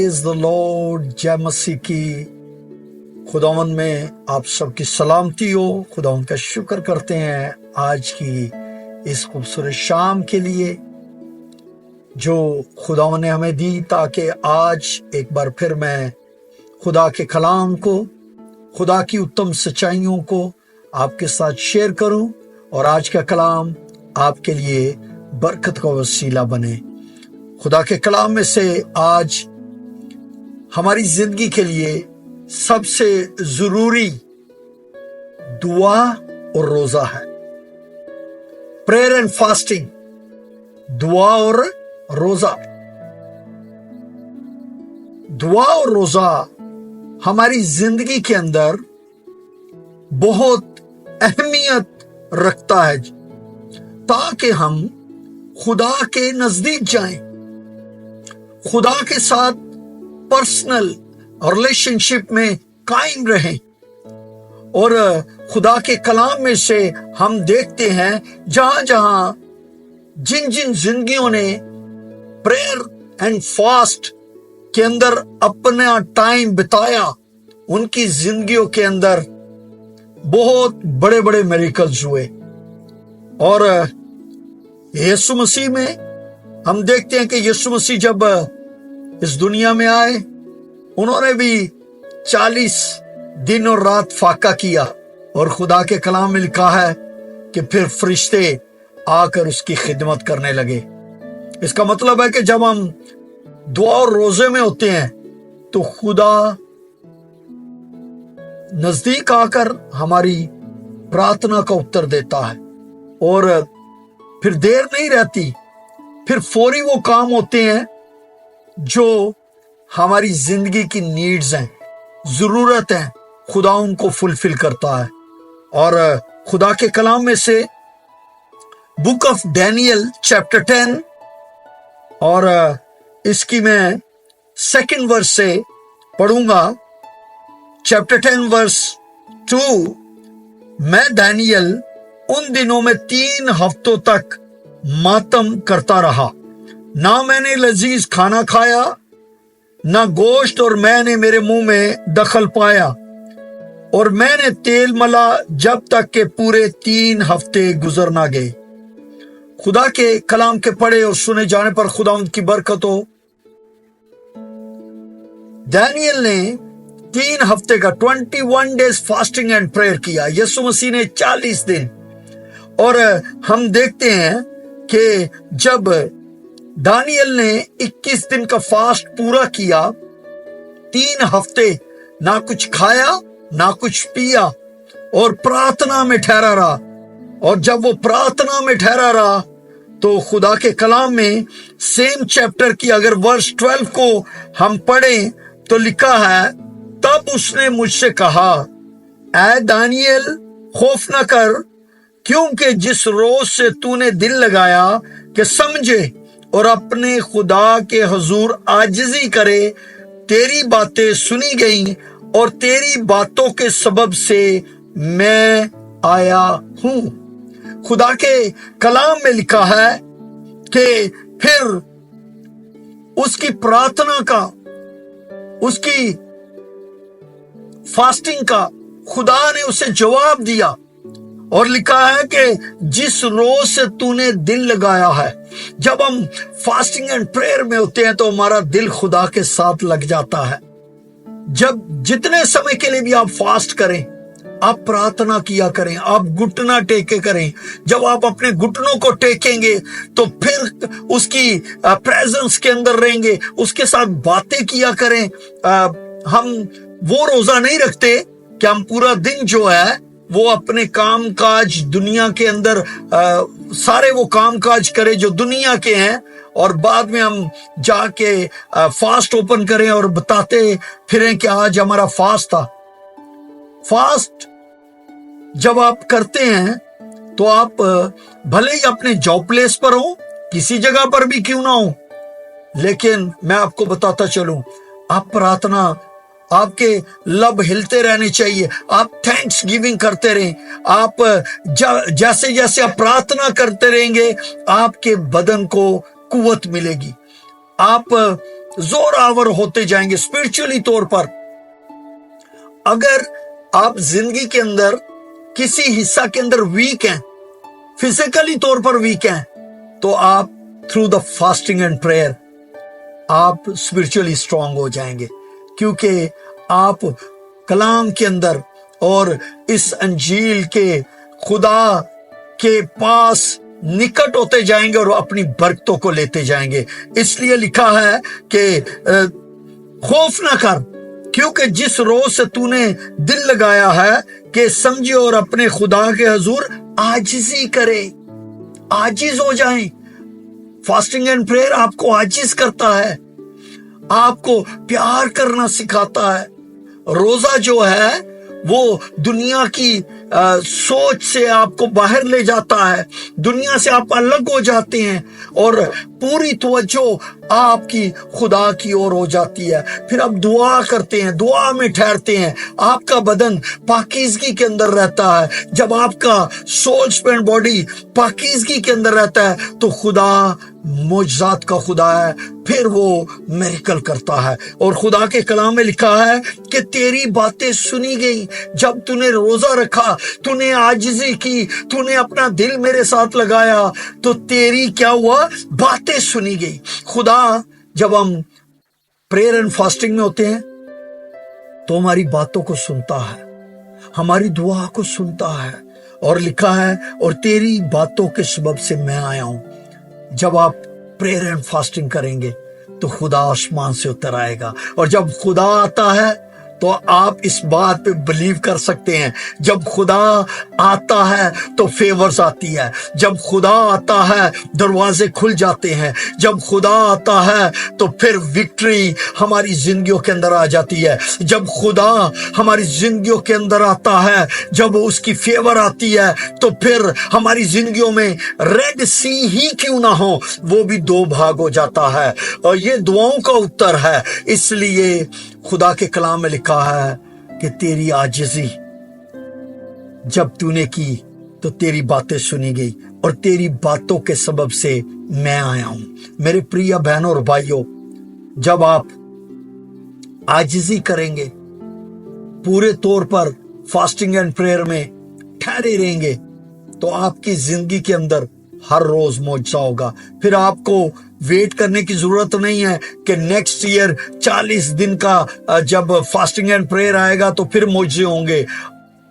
Praise the Lord. जय मसीह की। खुदावंद में आप सबकी सलामती हो। खुदावंद का शुक्र करते हैं आज की इस खूबसूरत शाम के लिए जो खुदावंद ने हमें दी, ताकि आज एक बार फिर मैं खुदा के कलाम को, खुदा की उत्तम सच्चाइयों को आपके साथ शेयर करूं और आज का कलाम आपके लिए बरकत का वसीला बने। खुदा के कलाम में से आज हमारी जिंदगी के लिए सबसे जरूरी दुआ और रोजा है। प्रेयर एंड फास्टिंग, दुआ और रोजा। दुआ और रोजा हमारी जिंदगी के अंदर बहुत अहमियत रखता है ताकि हम खुदा के नजदीक जाएं, खुदा के साथ पर्सनल रिलेशनशिप में कायम रहें। और खुदा के कलाम में से हम देखते हैं जहां जहां जिन जिन जिंदगियों ने प्रेयर एंड फास्ट के अंदर अपना टाइम बिताया, उनकी जिंदगियों के अंदर बहुत बड़े बड़े मिरेकल्स हुए। और यीशु मसीह में हम देखते हैं कि यीशु मसीह जब इस दुनिया में आए, उन्होंने भी 40 दिन और रात फाका किया। और खुदा के कलाम में लिखा है कि फिर फरिश्ते आकर उसकी खिदमत करने लगे। इसका मतलब है कि जब हम दुआ और रोजे में होते हैं तो खुदा नजदीक आकर हमारी प्रार्थना का उत्तर देता है और फिर देर नहीं रहती, फिर फौरी वो काम होते हैं जो हमारी जिंदगी की नीड्स हैं, जरूरत है, खुदा उनको फुलफिल करता है। और खुदा के कलाम में से बुक ऑफ डैनियल चैप्टर 10 और इसकी मैं 2 वर्स से पढ़ूंगा। चैप्टर 10 वर्स 2, मैं डैनियल उन दिनों में 3 हफ्तों तक मातम करता रहा, ना मैंने लजीज खाना खाया ना गोश्त, और मैंने मेरे मुंह में दखल पाया, और मैंने तेल मला जब तक के पूरे 3 हफ्ते गुजर ना गए। खुदा के कलाम के पढ़े और सुने जाने पर खुदावंद की बरकत हो। दानियल ने 3 हफ्ते का 21 डेज फास्टिंग एंड प्रेयर किया। यीशु मसीह ने 40 दिन। और हम देखते हैं कि जब दानियल ने 21 दिन का फास्ट पूरा किया, 3 हफ्ते ना कुछ खाया ना कुछ पिया और प्रार्थना में ठहरा रहा। और जब वो प्रार्थना में ठहरा रहा तो खुदा के कलाम में सेम चैप्टर की अगर वर्स 12 को हम पढ़ें तो लिखा है, तब उसने मुझसे कहा, ऐ दानियल खौफ न कर, क्योंकि जिस रोज से तूने दिल लगाया कि समझे और अपने खुदा के हुजूर आजिजी करे, तेरी बातें सुनी गई और तेरी बातों के सबब से मैं आया हूं। खुदा के कलाम में लिखा है कि फिर उसकी प्रार्थना का, उसकी फास्टिंग का खुदा ने उसे जवाब दिया और लिखा है कि जिस रोज से तूने दिल लगाया है। जब हम फास्टिंग एंड प्रेयर में होते हैं तो हमारा दिल खुदा के साथ लग जाता है। जब जितने समय के लिए भी आप फास्ट करें, आप प्रार्थना किया करें, आप घुटना टेके करें। जब आप अपने घुटनों को टेकेंगे तो फिर उसकी प्रेजेंस के अंदर रहेंगे, उसके साथ बातें किया करें। हम वो रोजा नहीं रखते कि हम पूरा दिन जो है वो अपने काम काज दुनिया के अंदर सारे वो काम काज करें जो दुनिया के हैं, और बाद में हम जाके फास्ट ओपन करें और बताते फिरें कि आज हमारा फास्ट था। फास्ट जब आप करते हैं तो आप भले ही अपने जॉब प्लेस पर हो, किसी जगह पर भी क्यों ना हो, लेकिन मैं आपको बताता चलूं, आप प्रार्थना, आपके लब हिलते रहने चाहिए। आप थैंक्स गिविंग करते रहें। आप जैसे जैसे आप प्रार्थना करते रहेंगे आपके बदन को कुव्वत मिलेगी। आप जोर आवर होते जाएंगे स्पिरिचुअली तौर पर। अगर आप जिंदगी के अंदर किसी हिस्सा के अंदर वीक हैं, फिजिकली तौर पर वीक हैं, तो आप through the fasting and prayer आप स्पिरिचुअली स्ट्रांग हो जाएंगे, क्योंकि आप कलाम के अंदर और इस अंजील के खुदा के पास निकट होते जाएंगे और अपनी बरकतों को लेते जाएंगे। इसलिए लिखा है कि खौफ ना कर, क्योंकि जिस रोज से तूने दिल लगाया है कि समझे और अपने खुदा के हुजूर आजिज़ी करे, आजिज हो जाएं। फास्टिंग एंड प्रेयर आपको आजिज करता है, आपको प्यार करना सिखाता है। रोजा जो है वो दुनिया की सोच से आपको बाहर ले जाता है, दुनिया से आप अलग हो जाते हैं और पूरी तवज्जो आपकी खुदा की ओर हो जाती है। फिर आप दुआ करते हैं, दुआ में ठहरते हैं, आपका बदन पाकीज़गी के अंदर रहता है। जब आपका सोल स्पिरिट बॉडी पाकीज़गी के अंदर रहता है तो खुदा मुआजिज़ात का खुदा है, फिर वो मिरेकल करता है। और खुदा के कलाम में लिखा है कि तेरी बातें सुनी गई। जब तूने रोजा रखा, तूने आजिज़ी की, तूने अपना दिल मेरे साथ लगाया, तो तेरी क्या हुआ, बातें सुनी गई। खुदा जब हम प्रेयर एंड फास्टिंग में होते हैं तो हमारी बातों को सुनता है, हमारी दुआ को सुनता है। और लिखा है और तेरी बातों के सबब से मैं आया हूं। जब आप प्रेयर एंड फास्टिंग करेंगे तो खुदा आसमान से उतर आएगा, और जब खुदा आता है तो आप इस बात पे बिलीव कर सकते हैं, जब खुदा आता है तो फेवर्स आती है, जब खुदा आता है दरवाजे खुल जाते हैं, जब खुदा आता है तो फिर विक्ट्री हमारी जिंदगियों के अंदर आ जाती है। जब खुदा हमारी जिंदगियों के अंदर आता है, जब उसकी फेवर आती है, तो फिर हमारी जिंदगियों में रेड सी ही क्यों ना हो, वो भी दो भाग हो जाता है। और ये दुआओं का उत्तर है। इसलिए खुदा के कलाम में लिखा है कि तेरी आजिज़ी जब तूने की तो तेरी बातें सुनी गई, और तेरी बातों के सबब से मैं आया हूं। मेरे प्रिय बहनों और भाइयों, जब आप आजिज़ी करेंगे, पूरे तौर पर फास्टिंग एंड प्रेयर में ठहरे रहेंगे, तो आपकी जिंदगी के अंदर हर रोज मौजज़ा होगा। फिर आपको वेट करने की जरूरत नहीं है कि नेक्स्ट ईयर 40 दिन का जब फास्टिंग एंड प्रेयर आएगा तो फिर मौजज़े होंगे।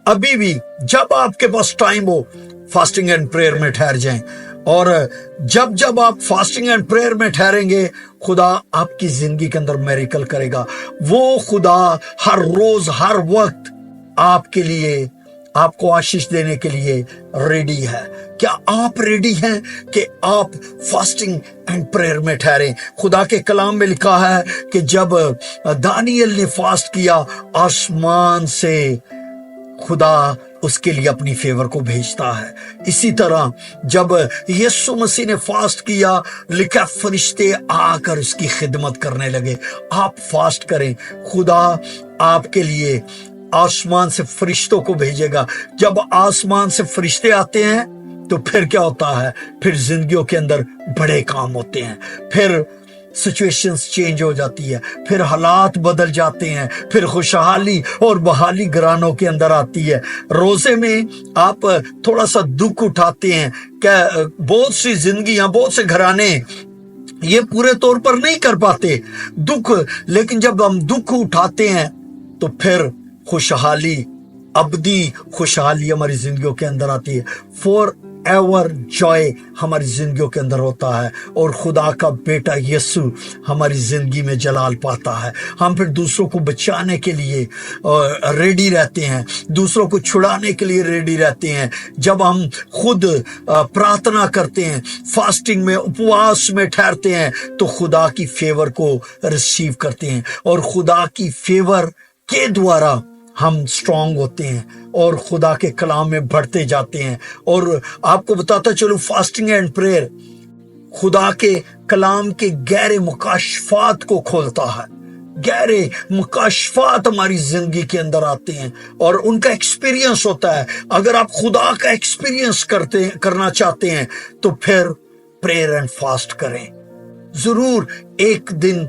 अभी भी जब आपके पास टाइम हो, फास्टिंग एंड प्रेयर में ठहर जाएं। और जब जब आप फास्टिंग एंड प्रेयर में ठहरेंगे, खुदा आपकी जिंदगी के अंदर मिरेकल करेगा। वो खुदा हर रोज हर वक्त आपके लिए, आपको आशीष देने के लिए रेडी है। क्या आप रेडी हैं कि आप फास्टिंग एंड प्रेयर में ठहरें? खुदा के कलाम में लिखा है कि जब दानियल ने फास्ट किया, आसमान से खुदा उसके लिए अपनी फेवर को भेजता है। इसी तरह जब यीशु मसीह ने फास्ट किया, लिखा फरिश्ते आकर उसकी खिदमत करने लगे। आप फास्ट करें, खुदा आपके लिए आसमान से फरिश्तों को भेजेगा। जब आसमान से फरिश्ते आते हैं तो फिर क्या होता है, फिर जिंदगियों के अंदर बड़े काम होते हैं, फिर सिचुएशंस चेंज हो जाती है, फिर हालात बदल जाते हैं, फिर खुशहाली और बहाली घरानों के अंदर आती है। रोजे में आप थोड़ा सा दुख उठाते हैं, क्या बहुत सी जिंदगियां, बहुत से घराने ये पूरे तौर पर नहीं कर पाते दुख, लेकिन जब हम दुख उठाते हैं तो फिर खुशहाली, अबदी खुशहाली हमारी जिंदगियों के अंदर आती है। फॉर एवर जॉय हमारी जिंदगियों के अंदर होता है, और खुदा का बेटा यीशु हमारी जिंदगी में जलाल पाता है। हम फिर दूसरों को बचाने के लिए रेडी रहते हैं, दूसरों को छुड़ाने के लिए रेडी रहते हैं। जब हम खुद प्रार्थना करते हैं, फास्टिंग में, उपवास में ठहरते हैं, तो खुदा की फेवर को रिसीव करते हैं, और खुदा की फेवर के द्वारा हम स्ट्रांग होते हैं और खुदा के कलाम में बढ़ते जाते हैं। और आपको बताता चलूं, फास्टिंग एंड प्रेयर खुदा के कलाम के गहरे मुकाशफात को खोलता है। गहरे मुकाशफात हमारी जिंदगी के अंदर आते हैं और उनका एक्सपीरियंस होता है। अगर आप खुदा का एक्सपीरियंस करना चाहते हैं तो फिर प्रेयर एंड फास्ट करें। जरूर एक दिन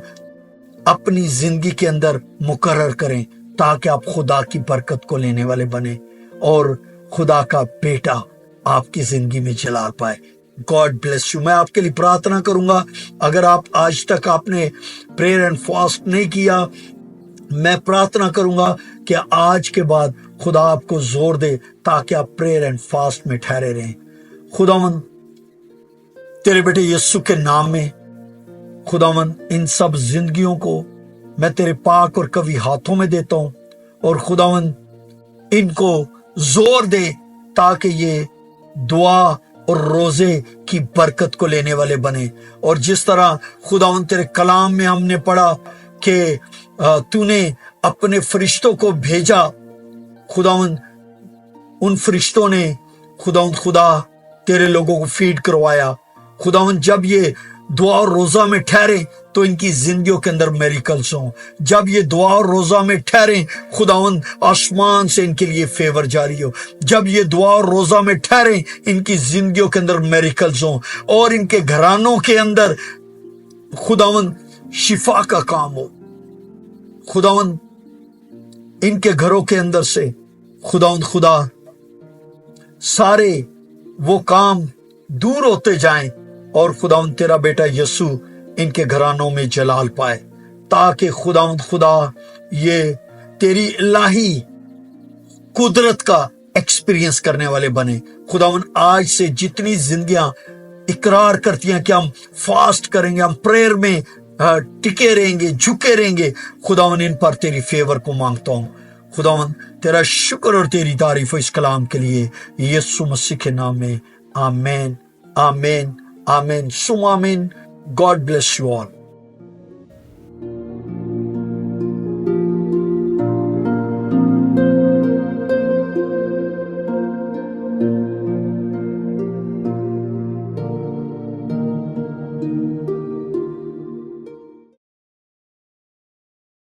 اپنی زندگی کے اندر مقرر کریں تاکہ آپ خدا کی برکت کو لینے والے بنیں اور خدا کا بیٹا آپ کی زندگی میں جلال پائے. God bless you. میں آپ کے لیے پرارتھنا کروں گا. اگر آپ آج تک آپ نے پریئر اینڈ فاسٹ نہیں کیا، میں پرارتھنا کروں گا کہ آج کے بعد خدا آپ کو زور دے تاکہ آپ پریئر اینڈ فاسٹ میں ٹھہرے رہیں. خداوند تیرے بیٹے یسوع کے نام میں خداوند ان سب زندگیوں کو میں تیرے پاک اور قوی ہاتھوں میں دیتا ہوں، اور خداوند ان کو زور دے تاکہ یہ دعا اور روزے کی برکت کو لینے والے بنے. اور جس طرح خداوند تیرے کلام میں ہم نے پڑھا کہ تو نے اپنے فرشتوں کو بھیجا، خداوند ان فرشتوں نے خداوند خدا تیرے لوگوں کو فیڈ کروایا. خداوند جب یہ دعا اور روزہ میں ٹھہرے تو ان کی زندگیوں کے اندر میریکلز ہوں. جب یہ دعا اور روزہ میں ٹھہرے خداوند آسمان سے ان کے لیے فیور جاری ہو. جب یہ دعا اور روزہ میں ٹھہرے ان کی زندگیوں کے اندر میریکلز ہوں، اور ان کے گھرانوں کے اندر خداوند شفا کا کام ہو. خداوند ان کے گھروں کے اندر سے خداوند خدا سارے وہ کام دور ہوتے جائیں، اور خداوند تیرا بیٹا یسوع ان کے گھرانوں میں جلال پائے، تاکہ خداوند خدا یہ تیری الہی قدرت کا ایکسپیرینس کرنے والے بنے. خداوند آج سے جتنی زندگیاں اقرار کرتی ہیں کہ ہم فاسٹ کریں گے، ہم پریئر میں ٹکے رہیں گے، جھکے رہیں گے، خداوند ان پر تیری فیور کو مانگتا ہوں. خداوند تیرا شکر اور تیری تعریف ہو اس کلام کے لیے، یسوع مسیح کے نام میں. آمین آمین آمین سم آمین. God bless you all.